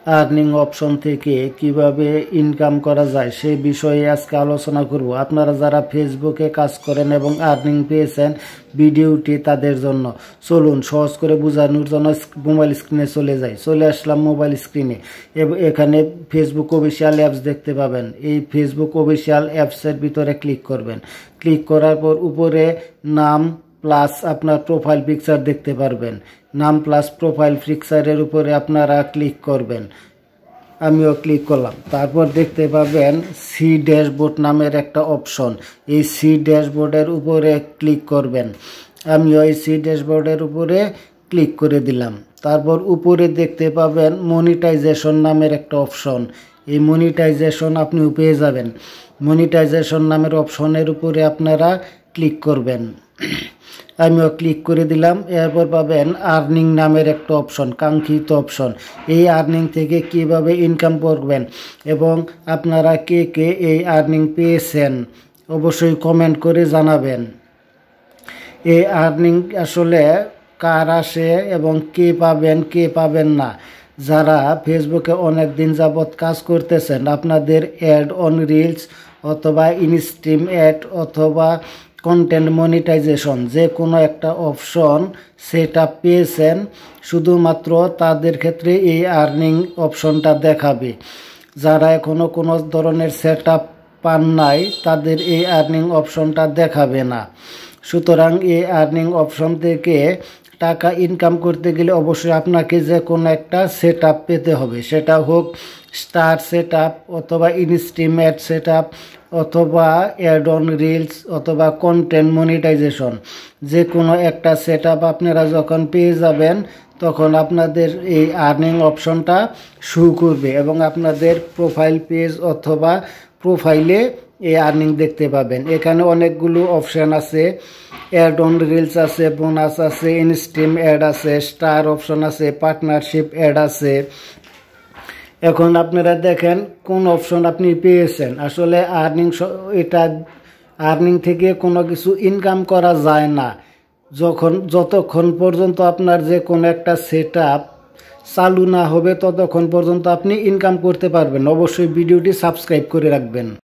Earning option থেকে কিভাবে income করা যায় সেই বিষয়ে আজকে আলোচনা করব। আপনারা যারা ফেসবুকে কাজ করেন এবং আর্নিং পেয়েছেন, ভিডিওটি তাদের জন্য। চলুন সহজ করে বোঝানোর জন্য মোবাইল স্ক্রিনে চলে আসলাম মোবাইল স্ক্রিনে। এখানে ফেসবুক অফিসিয়াল অ্যাপস দেখতে পাবেন। এই ফেসবুক অফিসিয়াল অ্যাপসের ভিতরে ক্লিক করবেন। ক্লিক করার পর উপরে নাম প্লাস আপনার প্রোফাইল পিকচার দেখতে পারবেন। নাম প্লাস প্রোফাইল পিকচারের উপরে আপনারা ক্লিক করবেন। আমিও ক্লিক করলাম। তারপর দেখতে পাবেন সি ড্যাশবোর্ড নামের একটা অপশন। এই সি ড্যাশবোর্ডের উপরে ক্লিক করবেন। আমিও এই সি ড্যাশবোর্ডের উপরে ক্লিক করে দিলাম। তারপর উপরে দেখতে পাবেন মনিটাইজেশন নামের একটা অপশন। এই মনিটাইজেশন আপনিও পেয়ে যাবেন। মনিটাইজেশন নামের অপশনের উপরে আপনারা ক্লিক করবেন। আমিও ক্লিক করে দিলাম। এরপর পাবেন আর্নিং নামের একটা অপশন, কাঙ্ক্ষিত অপশন। এই আর্নিং থেকে কিভাবে ইনকাম করবেন এবং আপনারা কে কে এই আর্নিং পেয়েছেন অবশ্যই কমেন্ট করে জানাবেন। এই আর্নিং আসলে কার আসে এবং কে পাবেন না। যারা ফেসবুকে অনেক দিন যাবৎ কাজ করতেছেন, আপনাদের অ্যাড অন রিলস অথবা ইনস্ট্রিম অ্যাড অথবা কন্টেন্ট মনিটাইজেশন যে কোনো একটা অপশন সেট আপ পেয়েছেন, শুধুমাত্র তাদের ক্ষেত্রে এই আর্নিং অপশনটা দেখাবে। যারা এখনও কোনো ধরনের সেট আপ পান নাই, তাদের এই আর্নিং অপশনটা দেখাবে না। সুতরাং এই আর্নিং অপশন থেকে টাকা ইনকাম করতে গেলে অবশ্যই আপনাকে যে কোনো একটা সেট আপ পেতে হবে। সেটা হোক স্টার সেট আপ অথবা ইনস্ট্রিম অ্যাড সেট আপ অথবা অ্যাড অন রিলস অথবা কন্টেন্ট মনিটাইজেশন। যে কোনো একটা সেট আপ আপনারা যখন পেয়ে যাবেন, তখন আপনাদের এই আর্নিং অপশনটা শো করবে এবং আপনাদের প্রোফাইল পেজ অথবা প্রোফাইলে এই আর্নিং দেখতে পাবেন। এখানে অনেকগুলো অপশান আছে। অ্যাড অন রিলস আছে, বোনাস আছে, ইনস্ট্রিম অ্যাড আছে, স্টার অপশন আছে, পার্টনারশিপ অ্যাড আছে। এখন আপনারা দেখেন কোন অপশন আপনি পেয়েছেন। আসলে আর্নিং থেকে কোনো কিছু ইনকাম করা যায় না যতক্ষণ পর্যন্ত আপনার যে কোনো একটা সেট আপ চালু না হবে, ততক্ষণ পর্যন্ত আপনি ইনকাম করতে পারবেন। অবশ্যই ভিডিওটি সাবস্ক্রাইব করে রাখবেন।